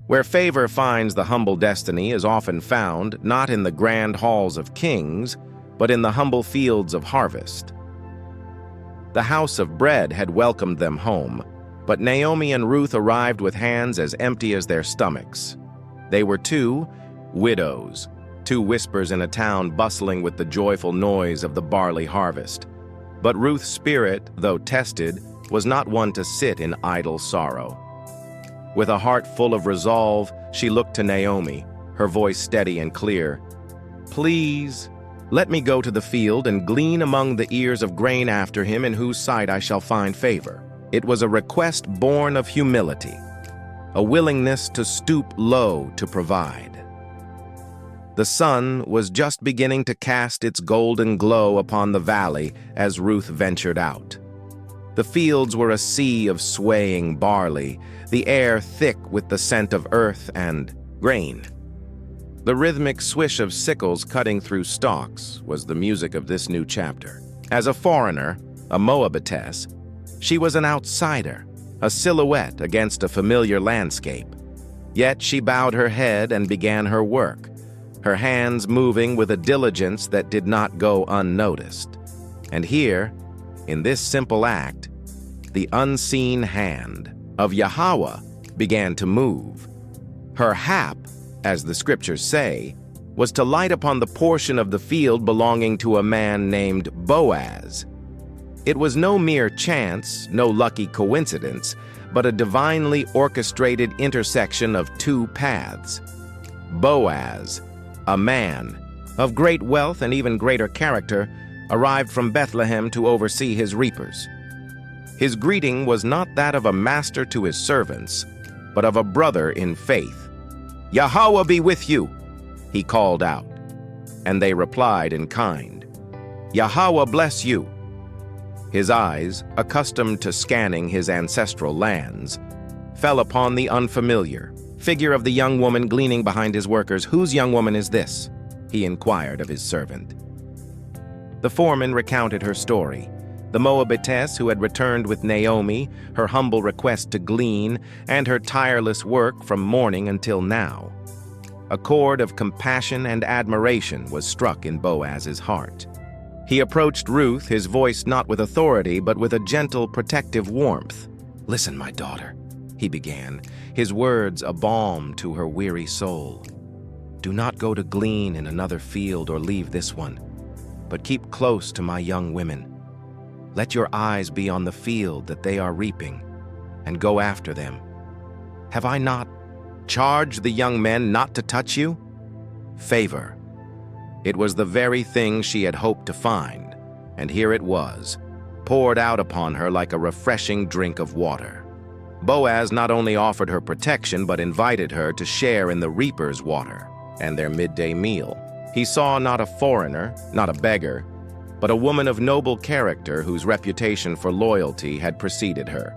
Where favor finds the humble destiny is often found not in the grand halls of kings, but in the humble fields of harvest. The house of bread had welcomed them home, but Naomi and Ruth arrived with hands as empty as their stomachs. They were two widows, two whispers in a town bustling with the joyful noise of the barley harvest. But Ruth's spirit, though tested, was not one to sit in idle sorrow. With a heart full of resolve, she looked to Naomi, her voice steady and clear. "Please, let me go to the field and glean among the ears of grain after him in whose sight I shall find favor." It was a request born of humility, a willingness to stoop low to provide. The sun was just beginning to cast its golden glow upon the valley as Ruth ventured out. The fields were a sea of swaying barley, the air thick with the scent of earth and grain. The rhythmic swish of sickles cutting through stalks was the music of this new chapter. As a foreigner, a Moabitess, she was an outsider, a silhouette against a familiar landscape. Yet she bowed her head and began her work, her hands moving with a diligence that did not go unnoticed. And here, in this simple act, the unseen hand of Yahawah began to move. Her hap, as the scriptures say, was to light upon the portion of the field belonging to a man named Boaz. It was no mere chance, no lucky coincidence, but a divinely orchestrated intersection of two paths. Boaz, a man of great wealth and even greater character, arrived from Bethlehem to oversee his reapers. His greeting was not that of a master to his servants, but of a brother in faith. "Yahawah be with you," he called out, and they replied in kind, "Yahawah bless you." His eyes, accustomed to scanning his ancestral lands, fell upon the unfamiliar figure of the young woman gleaning behind his workers. "Whose young woman is this?" he inquired of his servant. The foreman recounted her story, the Moabitess who had returned with Naomi, her humble request to glean, and her tireless work from morning until now. A chord of compassion and admiration was struck in Boaz's heart. He approached Ruth, his voice not with authority, but with a gentle, protective warmth. "Listen, my daughter," he began, his words a balm to her weary soul. "Do not go to glean in another field or leave this one, but keep close to my young women. Let your eyes be on the field that they are reaping, and go after them. Have I not charged the young men not to touch you?" Favor. It was the very thing she had hoped to find, and here it was, poured out upon her like a refreshing drink of water. Boaz not only offered her protection, but invited her to share in the reapers' water and their midday meal. He saw not a foreigner, not a beggar, but a woman of noble character whose reputation for loyalty had preceded her.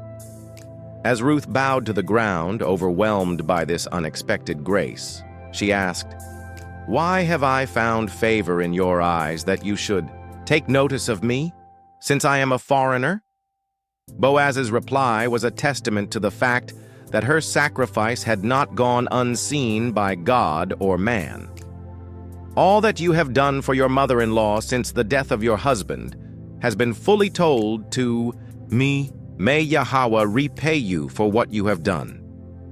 As Ruth bowed to the ground, overwhelmed by this unexpected grace, she asked, "Why have I found favor in your eyes that you should take notice of me, since I am a foreigner?" Boaz's reply was a testament to the fact that her sacrifice had not gone unseen by God or man. "All that you have done for your mother-in-law since the death of your husband has been fully told to me. May Yahawah repay you for what you have done,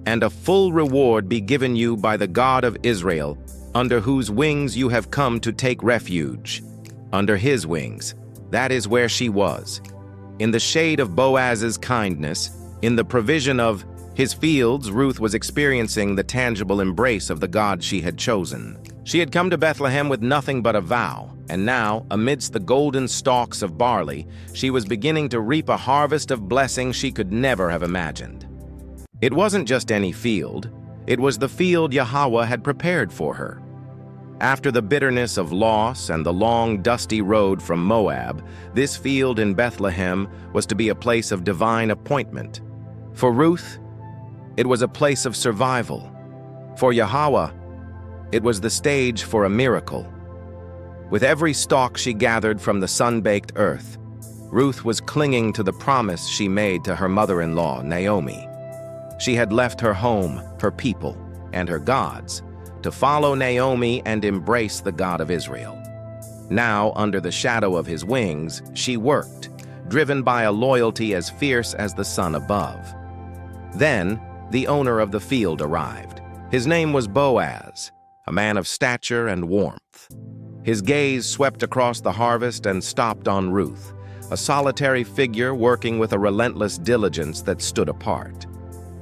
and a full reward be given you by the God of Israel, under whose wings you have come to take refuge." Under his wings, that is where she was. In the shade of Boaz's kindness, in the provision of his fields, Ruth was experiencing the tangible embrace of the God she had chosen. She had come to Bethlehem with nothing but a vow, and now, amidst the golden stalks of barley, she was beginning to reap a harvest of blessing she could never have imagined. It wasn't just any field. It was the field Yahawah had prepared for her. After the bitterness of loss and the long, dusty road from Moab, this field in Bethlehem was to be a place of divine appointment. For Ruth, it was a place of survival. For Yahawah, it was the stage for a miracle. With every stalk she gathered from the sun-baked earth, Ruth was clinging to the promise she made to her mother-in-law, Naomi. She had left her home, her people, and her gods, to follow Naomi and embrace the God of Israel. Now, under the shadow of his wings, she worked, driven by a loyalty as fierce as the sun above. Then, the owner of the field arrived. His name was Boaz, a man of stature and warmth. His gaze swept across the harvest and stopped on Ruth, a solitary figure working with a relentless diligence that stood apart.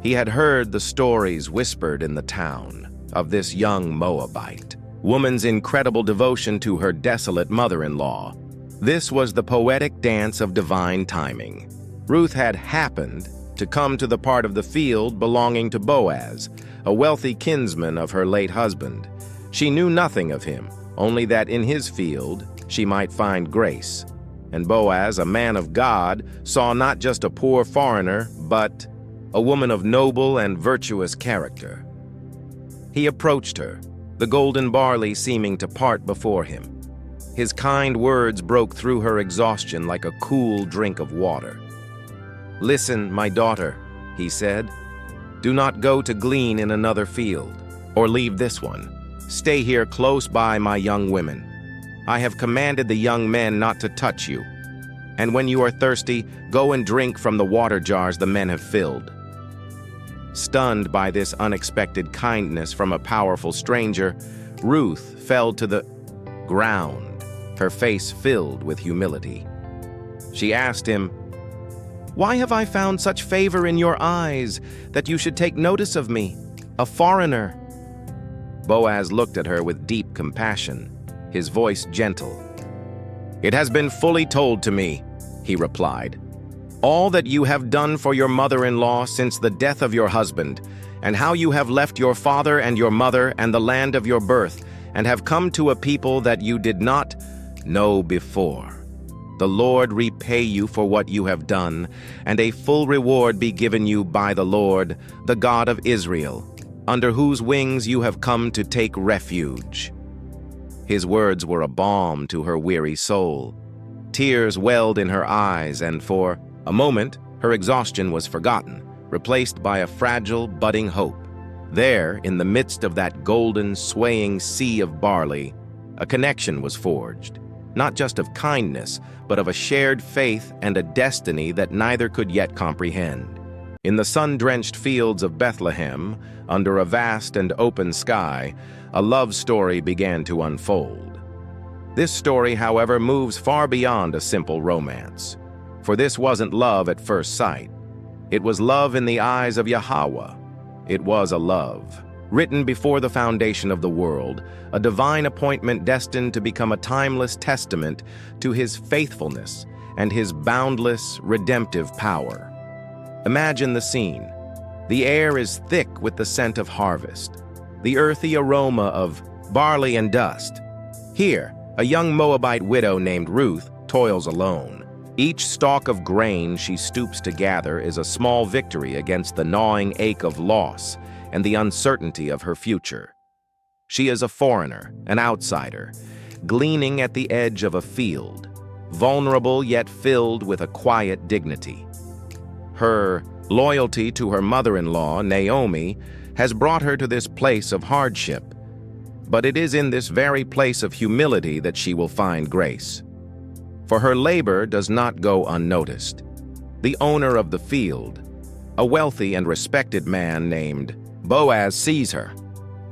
He had heard the stories whispered in the town of this young Moabite, woman's incredible devotion to her desolate mother-in-law. This was the poetic dance of divine timing. Ruth had happened to come to the part of the field belonging to Boaz, a wealthy kinsman of her late husband. She knew nothing of him, only that in his field she might find grace. And Boaz, a man of God, saw not just a poor foreigner, but a woman of noble and virtuous character. He approached her, the golden barley seeming to part before him. His kind words broke through her exhaustion like a cool drink of water. "Listen, my daughter," he said. "Do not go to glean in another field, or leave this one. Stay here close by my young women. I have commanded the young men not to touch you. And when you are thirsty, go and drink from the water jars the men have filled." Stunned by this unexpected kindness from a powerful stranger, Ruth fell to the ground, her face filled with humility. She asked him, "Why have I found such favor in your eyes that you should take notice of me, a foreigner?" Boaz looked at her with deep compassion, his voice gentle. "It has been fully told to me," he replied, "all that you have done for your mother-in-law since the death of your husband, and how you have left your father and your mother and the land of your birth, and have come to a people that you did not know before. The Lord repay you for what you have done, and a full reward be given you by the Lord, the God of Israel, under whose wings you have come to take refuge." His words were a balm to her weary soul. Tears welled in her eyes, and for a moment, her exhaustion was forgotten, replaced by a fragile, budding hope. There, in the midst of that golden, swaying sea of barley, a connection was forged, not just of kindness, but of a shared faith and a destiny that neither could yet comprehend. In the sun-drenched fields of Bethlehem, under a vast and open sky, a love story began to unfold. This story, however, moves far beyond a simple romance. For this wasn't love at first sight. It was love in the eyes of Yahawah. It was a love written before the foundation of the world, a divine appointment destined to become a timeless testament to his faithfulness and his boundless redemptive power. Imagine the scene. The air is thick with the scent of harvest, the earthy aroma of barley and dust. Here, a young Moabite widow named Ruth toils alone. Each stalk of grain she stoops to gather is a small victory against the gnawing ache of loss and the uncertainty of her future. She is a foreigner, an outsider, gleaning at the edge of a field, vulnerable yet filled with a quiet dignity. Her loyalty to her mother-in-law, Naomi, has brought her to this place of hardship, but it is in this very place of humility that she will find grace. For her labor does not go unnoticed. The owner of the field, a wealthy and respected man named Boaz, sees her,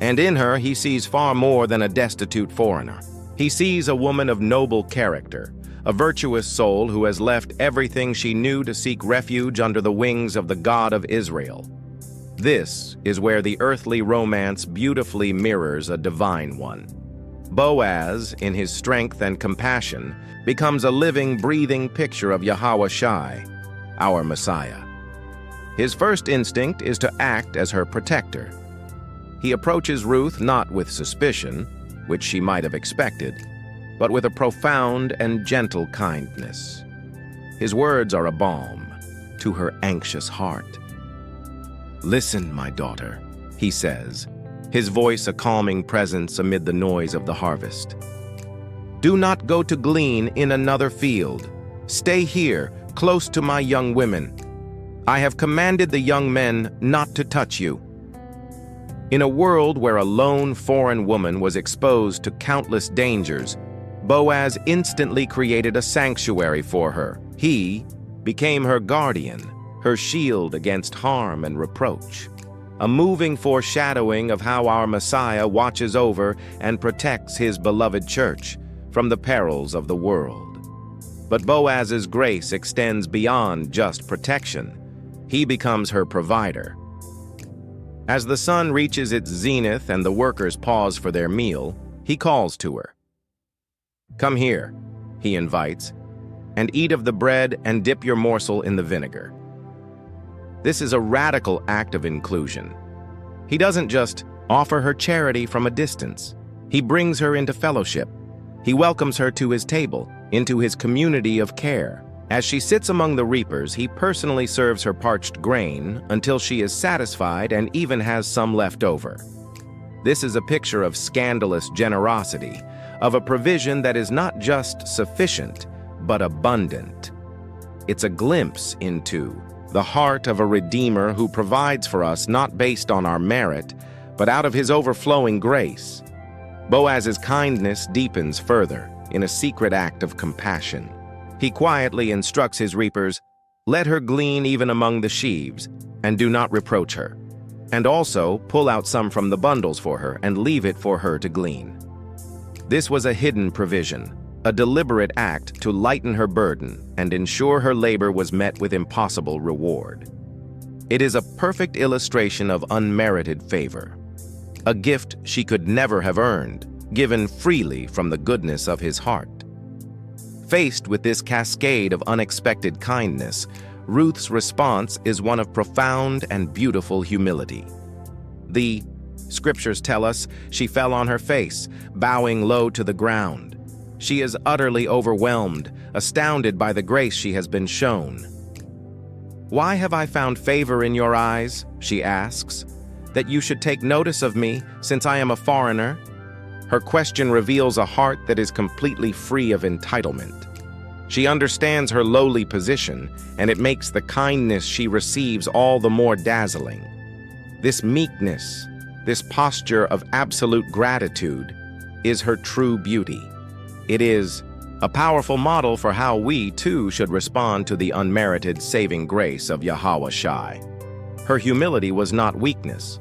and in her he sees far more than a destitute foreigner. He sees a woman of noble character, a virtuous soul who has left everything she knew to seek refuge under the wings of the God of Israel. This is where the earthly romance beautifully mirrors a divine one. Boaz, in his strength and compassion, becomes a living, breathing picture of Yahawashi, our Messiah. His first instinct is to act as her protector. He approaches Ruth not with suspicion, which she might have expected, but with a profound and gentle kindness. His words are a balm to her anxious heart. "Listen, my daughter," he says, his voice a calming presence amid the noise of the harvest. "Do not go to glean in another field. Stay here, close to my young women. I have commanded the young men not to touch you." In a world where a lone foreign woman was exposed to countless dangers, Boaz instantly created a sanctuary for her. He became her guardian, her shield against harm and reproach. A moving foreshadowing of how our Messiah watches over and protects his beloved church from the perils of the world. But Boaz's grace extends beyond just protection. He becomes her provider. As the sun reaches its zenith and the workers pause for their meal, he calls to her. "Come here," he invites, "and eat of the bread and dip your morsel in the vinegar." This is a radical act of inclusion. He doesn't just offer her charity from a distance. He brings her into fellowship. He welcomes her to his table, into his community of care. As she sits among the reapers, he personally serves her parched grain until she is satisfied and even has some left over. This is a picture of scandalous generosity, of a provision that is not just sufficient, but abundant. It's a glimpse into the heart of a Redeemer who provides for us not based on our merit, but out of his overflowing grace. Boaz's kindness deepens further in a secret act of compassion. He quietly instructs his reapers, "Let her glean even among the sheaves, and do not reproach her. And also pull out some from the bundles for her and leave it for her to glean." This was a hidden provision, a deliberate act to lighten her burden and ensure her labor was met with impossible reward. It is a perfect illustration of unmerited favor, a gift she could never have earned, given freely from the goodness of his heart. Faced with this cascade of unexpected kindness, Ruth's response is one of profound and beautiful humility. The scriptures tell us she fell on her face, bowing low to the ground. She is utterly overwhelmed, astounded by the grace she has been shown. "Why have I found favor in your eyes?" she asks, "that you should take notice of me, since I am a foreigner?" Her question reveals a heart that is completely free of entitlement. She understands her lowly position, and it makes the kindness she receives all the more dazzling. This meekness, this posture of absolute gratitude, is her true beauty. It is a powerful model for how we, too, should respond to the unmerited saving grace of Yahawashi. Her humility was not weakness.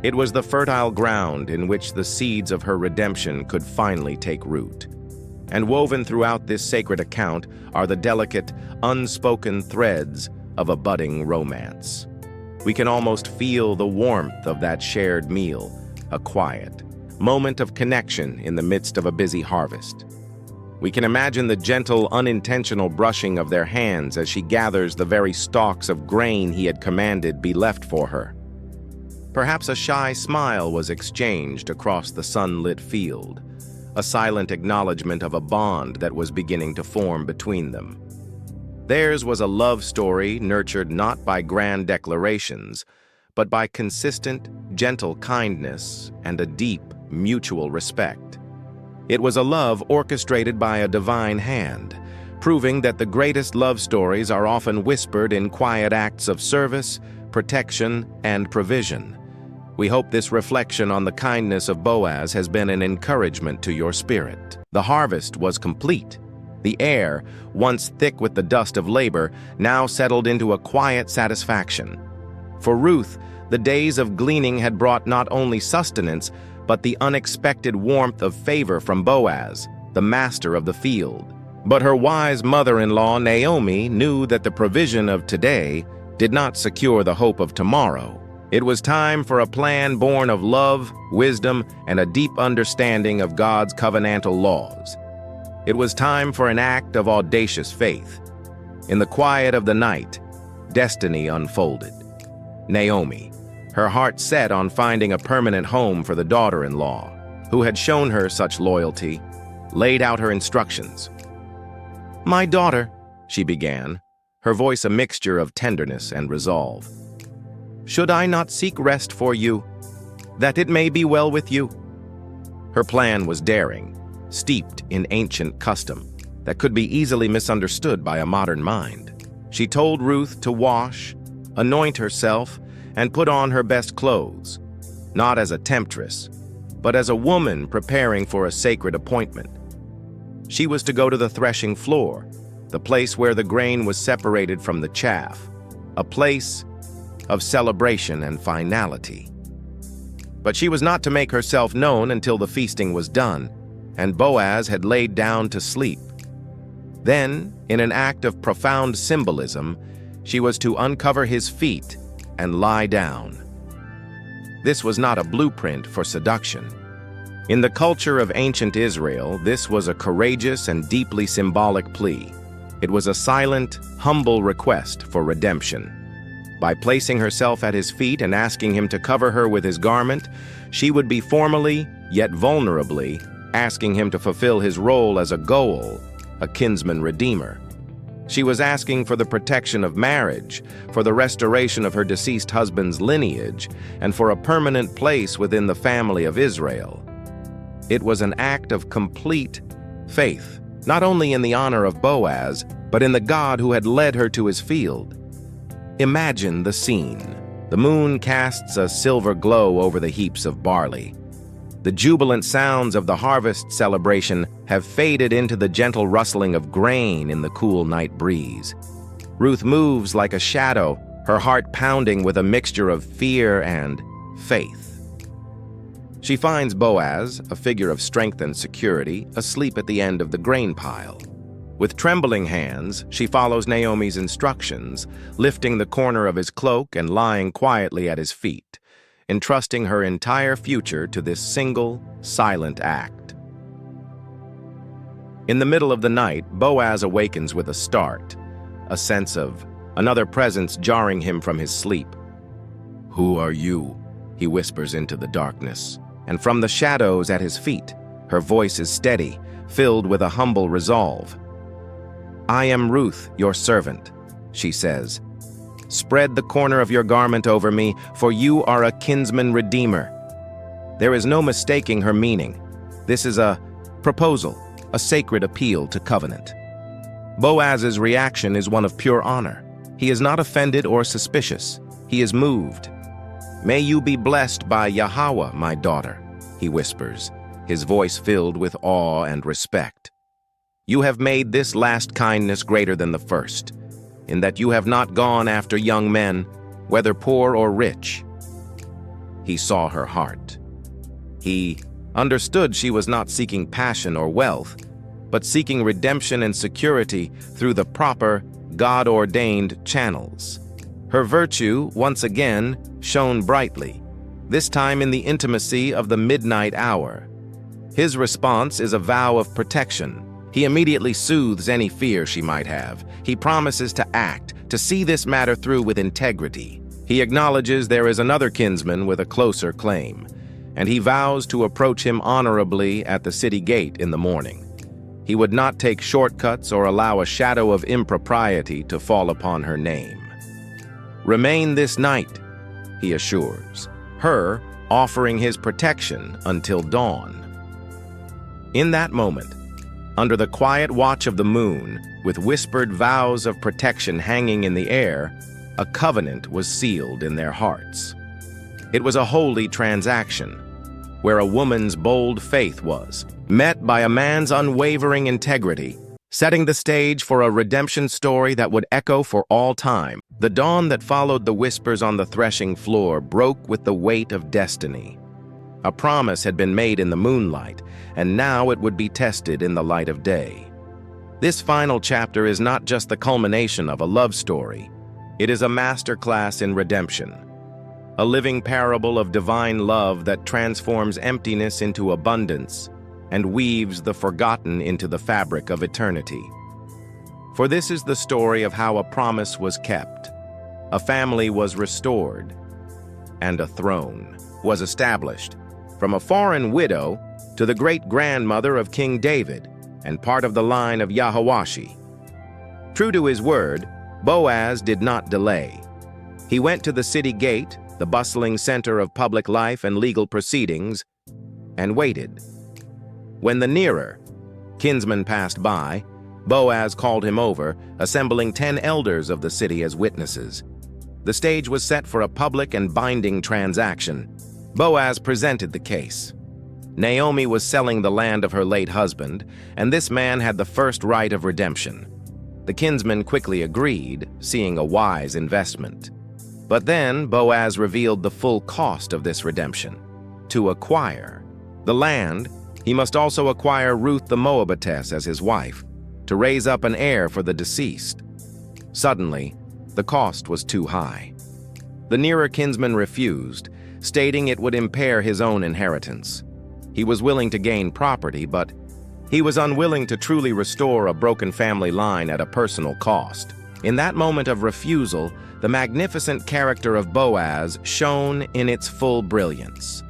It was the fertile ground in which the seeds of her redemption could finally take root. And woven throughout this sacred account are the delicate, unspoken threads of a budding romance. We can almost feel the warmth of that shared meal, a quiet moment of connection in the midst of a busy harvest. We can imagine the gentle, unintentional brushing of their hands as she gathers the very stalks of grain he had commanded be left for her. Perhaps a shy smile was exchanged across the sunlit field, a silent acknowledgement of a bond that was beginning to form between them. Theirs was a love story nurtured not by grand declarations, but by consistent, gentle kindness and a deep, mutual respect. It was a love orchestrated by a divine hand, proving that the greatest love stories are often whispered in quiet acts of service, protection, and provision. We hope this reflection on the kindness of Boaz has been an encouragement to your spirit. The harvest was complete. The air, once thick with the dust of labor, now settled into a quiet satisfaction. For Ruth, the days of gleaning had brought not only sustenance, but the unexpected warmth of favor from Boaz, the master of the field. But her wise mother-in-law, Naomi, knew that the provision of today did not secure the hope of tomorrow. It was time for a plan born of love, wisdom, and a deep understanding of God's covenantal laws. It was time for an act of audacious faith. In the quiet of the night, destiny unfolded. Naomi, her heart set on finding a permanent home for the daughter-in-law, who had shown her such loyalty, laid out her instructions. "My daughter," she began, her voice a mixture of tenderness and resolve. "Should I not seek rest for you, that it may be well with you?" Her plan was daring, steeped in ancient custom that could be easily misunderstood by a modern mind. She told Ruth to wash, anoint herself, and put on her best clothes. not as a temptress, but as a woman preparing for a sacred appointment. She was to go to the threshing floor, the place where the grain was separated from the chaff, a place of celebration and finality. But she was not to make herself known until the feasting was done, and Boaz had laid down to sleep. Then, in an act of profound symbolism, she was to uncover his feet and lie down. This was not a blueprint for seduction. In the culture of ancient Israel, this was a courageous and deeply symbolic plea. It was a silent, humble request for redemption. By placing herself at his feet and asking him to cover her with his garment, she would be formally, yet vulnerably, asking him to fulfill his role as a goel, a kinsman redeemer. She was asking for the protection of marriage, for the restoration of her deceased husband's lineage, and for a permanent place within the family of Israel. It was an act of complete faith, not only in the honor of Boaz, but in the God who had led her to his field. Imagine the scene. The moon casts a silver glow over the heaps of barley. The jubilant sounds of the harvest celebration have faded into the gentle rustling of grain in the cool night breeze. Ruth moves like a shadow, her heart pounding with a mixture of fear and faith. She finds Boaz, a figure of strength and security, asleep at the end of the grain pile. With trembling hands, she follows Naomi's instructions, lifting the corner of his cloak and lying quietly at his feet, entrusting her entire future to this single, silent act. In the middle of the night, Boaz awakens with a start, a sense of another presence jarring him from his sleep. "Who are you?" he whispers into the darkness. And from the shadows at his feet, her voice is steady, filled with a humble resolve. "I am Ruth, your servant," she says. "Spread the corner of your garment over me, for you are a kinsman redeemer." There is no mistaking her meaning. This is a proposal, a sacred appeal to covenant. Boaz's reaction is one of pure honor. He is not offended or suspicious. He is moved. "May you be blessed by Yahawah, my daughter," he whispers, his voice filled with awe and respect. "You have made this last kindness greater than the first, in that you have not gone after young men, whether poor or rich." He saw her heart. He understood she was not seeking passion or wealth, but seeking redemption and security through the proper, God-ordained channels. Her virtue, once again, shone brightly, this time in the intimacy of the midnight hour. His response is a vow of protection. He immediately soothes any fear she might have. He promises to act, to see this matter through with integrity. He acknowledges there is another kinsman with a closer claim, and he vows to approach him honorably at the city gate in the morning. He would not take shortcuts or allow a shadow of impropriety to fall upon her name. "Remain this night," he assures, her offering his protection until dawn. In that moment, under the quiet watch of the moon, with whispered vows of protection hanging in the air, a covenant was sealed in their hearts. It was a holy transaction, where a woman's bold faith was met by a man's unwavering integrity, setting the stage for a redemption story that would echo for all time. The dawn that followed the whispers on the threshing floor broke with the weight of destiny. A promise had been made in the moonlight, and now it would be tested in the light of day. This final chapter is not just the culmination of a love story. It is a masterclass in redemption, a living parable of divine love that transforms emptiness into abundance and weaves the forgotten into the fabric of eternity. For this is the story of how a promise was kept, a family was restored, and a throne was established. From a foreign widow to the great-grandmother of King David and part of the line of Yahawashi. True to his word, Boaz did not delay. He went to the city gate, the bustling center of public life and legal proceedings, and waited. When the nearer kinsman passed by, Boaz called him over, assembling 10 elders of the city as witnesses. The stage was set for a public and binding transaction. Boaz presented the case. Naomi was selling the land of her late husband, and this man had the first right of redemption. The kinsman quickly agreed, seeing a wise investment. But then Boaz revealed the full cost of this redemption. To acquire the land, he must also acquire Ruth the Moabitess as his wife, to raise up an heir for the deceased. Suddenly, the cost was too high. The nearer kinsman refused, stating it would impair his own inheritance. He was willing to gain property, but he was unwilling to truly restore a broken family line at a personal cost. In that moment of refusal, the magnificent character of Boaz shone in its full brilliance.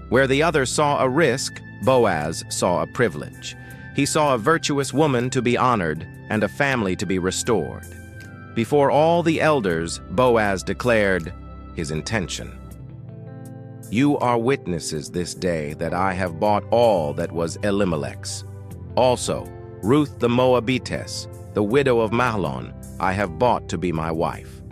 Where the other saw a risk, Boaz saw a privilege. He saw a virtuous woman to be honored and a family to be restored. Before all the elders, Boaz declared his intention. "You are witnesses this day that I have bought all that was Elimelech's. Also, Ruth the Moabitess, the widow of Mahlon, I have bought to be my wife."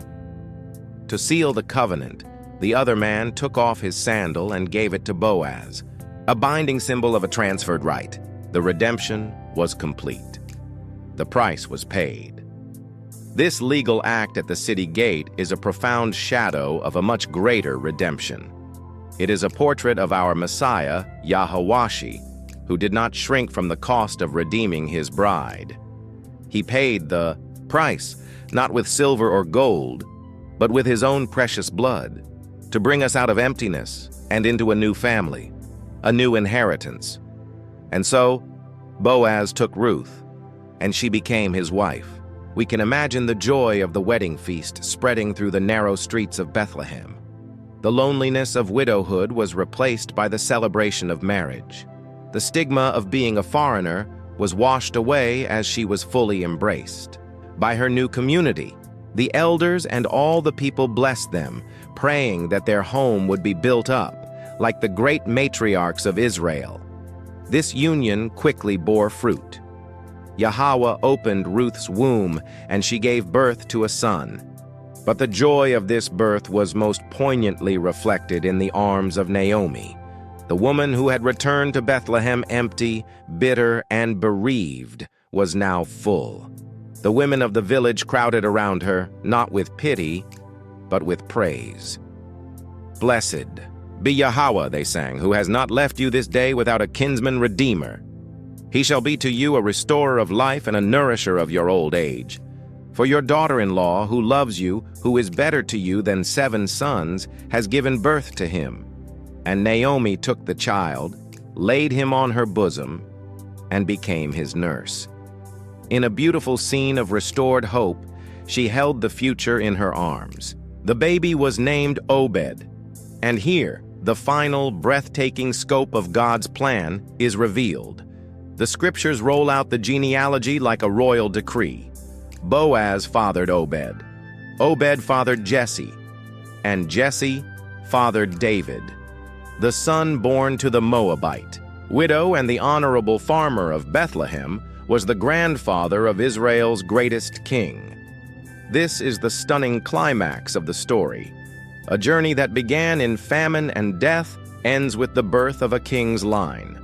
To seal the covenant, the other man took off his sandal and gave it to Boaz, a binding symbol of a transferred right. The redemption was complete. The price was paid. This legal act at the city gate is a profound shadow of a much greater redemption. It is a portrait of our Messiah, Yahawashi, who did not shrink from the cost of redeeming his bride. He paid the price, not with silver or gold, but with his own precious blood, to bring us out of emptiness and into a new family, a new inheritance. And so, Boaz took Ruth, and she became his wife. We can imagine the joy of the wedding feast spreading through the narrow streets of Bethlehem. The loneliness of widowhood was replaced by the celebration of marriage. The stigma of being a foreigner was washed away as she was fully embraced. By her new community, the elders and all the people blessed them, praying that their home would be built up, like the great matriarchs of Israel. This union quickly bore fruit. Yahawah opened Ruth's womb, and she gave birth to a son. But the joy of this birth was most poignantly reflected in the arms of Naomi. The woman who had returned to Bethlehem empty, bitter, and bereaved was now full. The women of the village crowded around her, not with pity, but with praise. "Blessed be Yahawah," they sang, "who has not left you this day without a kinsman redeemer. He shall be to you a restorer of life and a nourisher of your old age. For your daughter-in-law, who loves you, who is better to you than 7 sons, has given birth to him." And Naomi took the child, laid him on her bosom, and became his nurse. In a beautiful scene of restored hope, she held the future in her arms. The baby was named Obed. And here, the final, breathtaking scope of God's plan is revealed. The scriptures roll out the genealogy like a royal decree. Boaz fathered Obed. Obed fathered Jesse. And Jesse fathered David, the son born to the Moabite. Widow and the honorable farmer of Bethlehem was the grandfather of Israel's greatest king. This is the stunning climax of the story. A journey that began in famine and death ends with the birth of a king's line.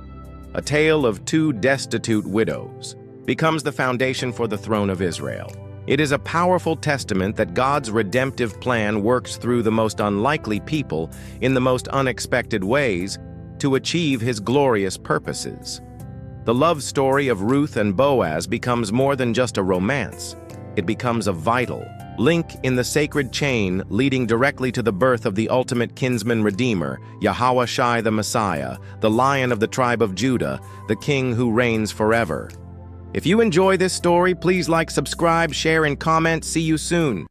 A tale of 2 destitute widows becomes the foundation for the throne of Israel. It is a powerful testament that God's redemptive plan works through the most unlikely people in the most unexpected ways to achieve his glorious purposes. The love story of Ruth and Boaz becomes more than just a romance. It becomes a vital link in the sacred chain leading directly to the birth of the ultimate kinsman redeemer, Yahawashi the Messiah, the Lion of the tribe of Judah, the King who reigns forever. If you enjoy this story, please like, subscribe, share, and comment. See you soon.